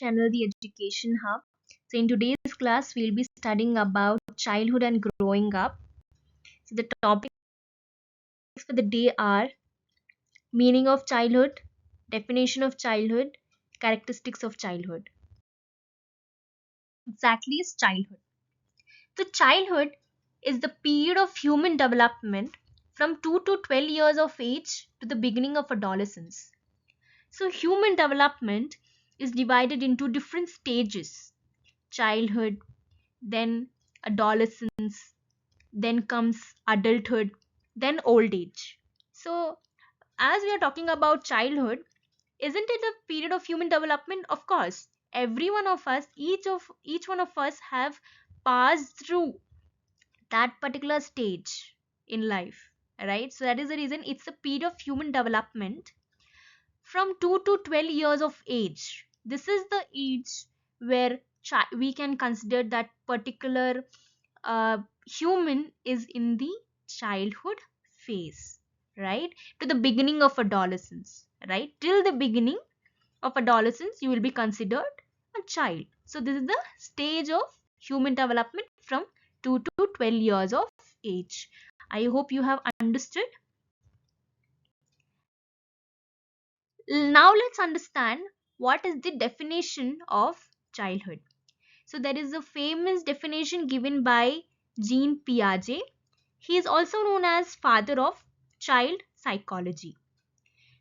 channel, The Education Hub. So, in today's class, we'll be studying about childhood and growing up. So, the topics for the day are meaning of childhood, definition of childhood, characteristics of childhood. Exactly is childhood. So, childhood is the period of human development from 2 to 12 years of age to the beginning of adolescence. So, human development is divided into different stages: childhood, then adolescence, then comes adulthood, then old age. So, as we are talking about childhood, isn't it a period of human development? Of course, every one of us, each one of us have passed through that particular stage in life, right? So that is the reason it's a period of human development from 2 to 12 years of age. This is the age where we can consider that particular human is in the childhood phase, right? To the beginning of adolescence, right? Till the beginning of adolescence, you will be considered a child. So, this is the stage of human development from 2 to 12 years of age. I hope you have understood. Now, let's understand what is the definition of childhood. So, there is a famous definition given by Jean Piaget. He is also known as father of child psychology.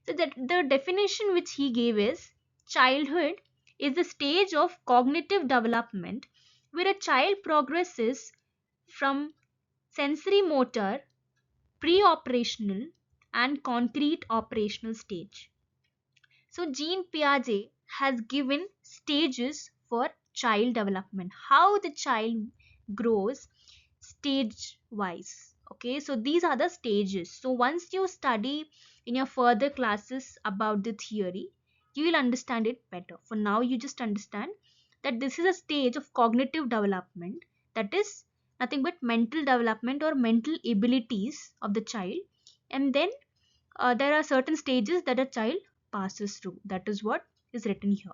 So the definition which he gave is childhood is the stage of cognitive development where a child progresses from sensory motor, pre-operational and concrete operational stage. So Jean Piaget has given stages for child development, how the child grows stage wise. Okay, so these are the stages. So once you study in your further classes about the theory, you will understand it better. For now, you just understand that this is a stage of cognitive development, that is nothing but mental development or mental abilities of the child. And then there are certain stages that a child passes through. That is what is written here.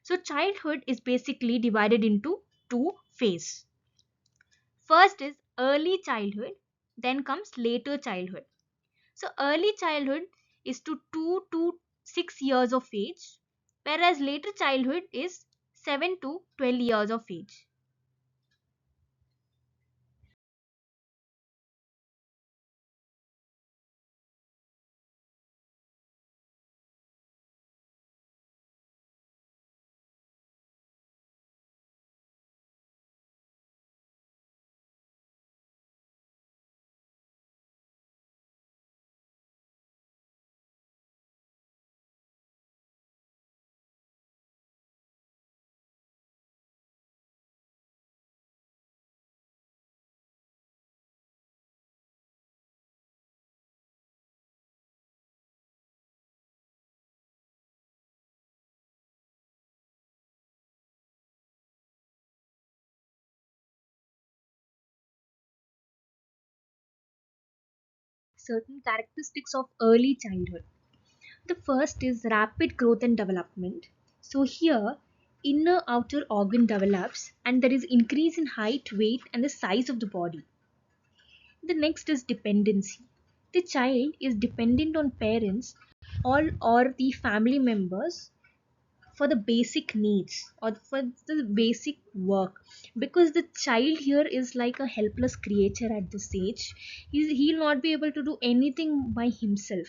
So childhood is basically divided into two phases. First is early childhood, then comes later childhood. So early childhood is to 2 to 6 years of age, whereas later childhood is 7 to 12 years of age. Certain characteristics of early childhood. The first is rapid growth and development. So here inner outer organ develops and there is increase in height, weight and the size of the body. The next is dependency. The child is dependent on parents all or the family members for the basic needs or for the basic work, because the child here is like a helpless creature at this age. He'll not be able to do anything by himself,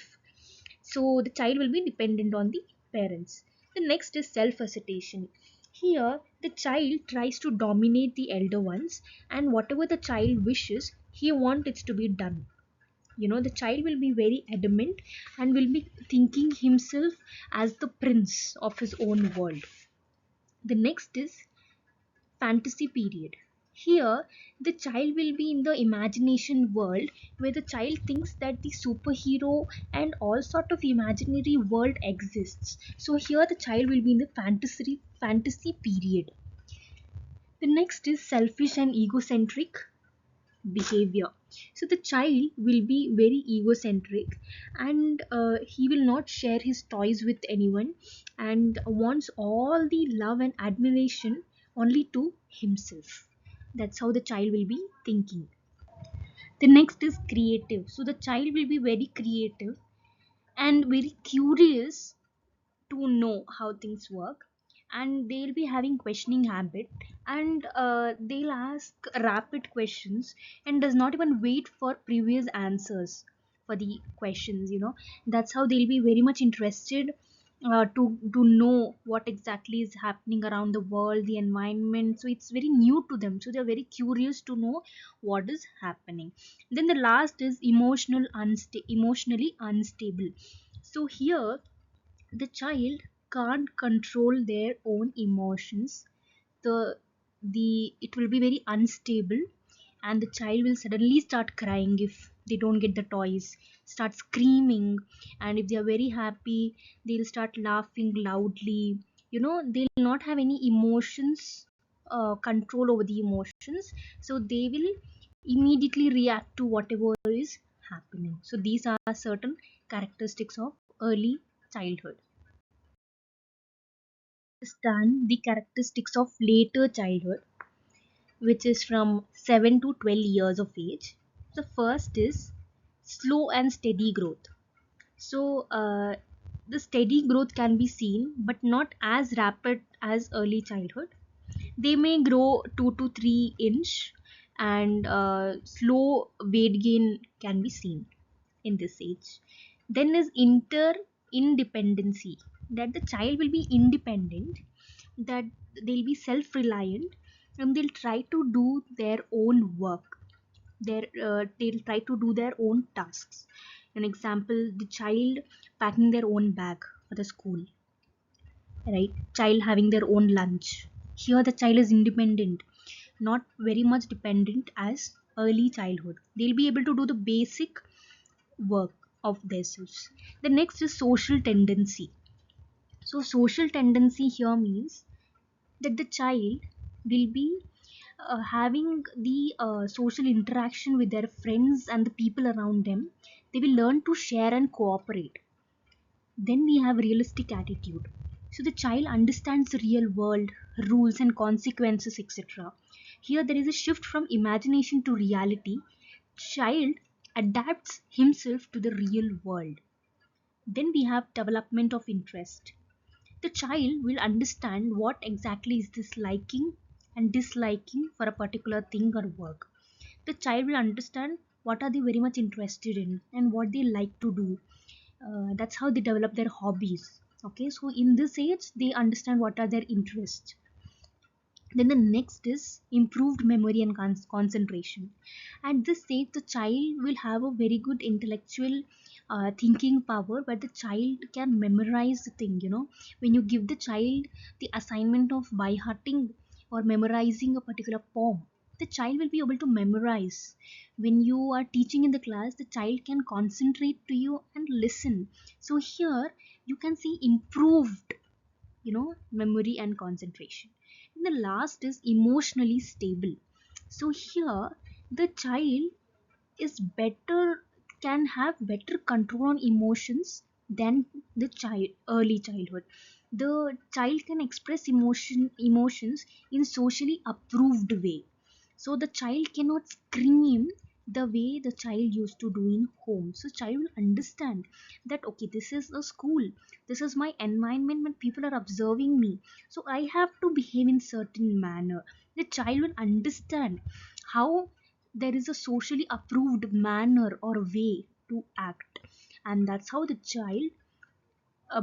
so the child will be dependent on the parents. The next is self-assertion. Here the child tries to dominate the elder ones, and whatever the child wishes, he wants it to be done. The child will be very adamant and will be thinking himself as the prince of his own world. The next is fantasy period. Here the child will be in the imagination world where the child thinks that the superhero and all sort of imaginary world exists. So here the child will be in the fantasy period. The next is selfish and egocentric. behavior. So the child will be very egocentric, and he will not share his toys with anyone, and wants all the love and admiration only to himself. That's how the child will be thinking. The next is creative. So the child will be very creative and very curious to know how things work, and they'll be having questioning habit, and they'll ask rapid questions and does not even wait for previous answers for the questions, you know. That's how they'll be very much interested to know what exactly is happening around the world, the environment. So it's very new to them, so they're very curious to know what is happening. Then the last is emotionally unstable. So here the child can't control their own emotions. The the it will be very unstable, and the child will suddenly start crying if they don't get the toys, start screaming, and if they are very happy, they'll start laughing loudly. You know, they'll not have any emotions, control over the emotions, so they will immediately react to whatever is happening. So these are certain characteristics of early childhood. Understand the characteristics of later childhood, which is from 7 to 12 years of age. The first is slow and steady growth. So, the steady growth can be seen, but not as rapid as early childhood. They may grow 2 to 3 inch, and slow weight gain can be seen in this age. Then is inter independency, that the child will be independent, that they'll be self reliant, and they'll try to do their own work. They'll try to do their own tasks. An example, the child packing their own bag for the school, right? Child having their own lunch. Here the child is independent, not very much dependent as early childhood. They'll be able to do the basic work of themselves. The next is social tendency. So social tendency here means that the child will be having the social interaction with their friends and the people around them. They will learn to share and cooperate. Then we have realistic attitude. So the child understands the real world, rules and consequences, etc. Here there is a shift from imagination to reality. Child adapts himself to the real world. Then we have development of interest. The child will understand what exactly is this liking and disliking for a particular thing or work. The child will understand what are they very much interested in and what they like to do. That's how they develop their hobbies. Okay, so in this age they understand what are their interests. Then the next is improved memory and concentration. At this stage, the child will have a very good intellectual thinking power, where the child can memorize the thing. You know, when you give the child the assignment of by hearting or memorizing a particular poem, the child will be able to memorize. When you are teaching in the class, the child can concentrate to you and listen. So here you can see improved, you know, memory and concentration. And the last is emotionally stable. So here the child is better, can have better control on emotions than the child early childhood. The child can express emotions in socially approved way. So the child cannot scream the way the child used to do in home. So child will understand that okay, this is a school, this is my environment when people are observing me, so I have to behave in certain manner. The child will understand how there is a socially approved manner or way to act, and that's how the child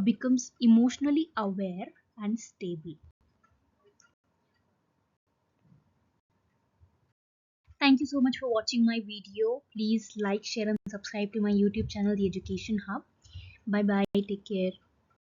becomes emotionally aware and stable. Thank you so much for watching my video. Please like, share and subscribe to my YouTube channel, The Education Hub. Bye bye, take care.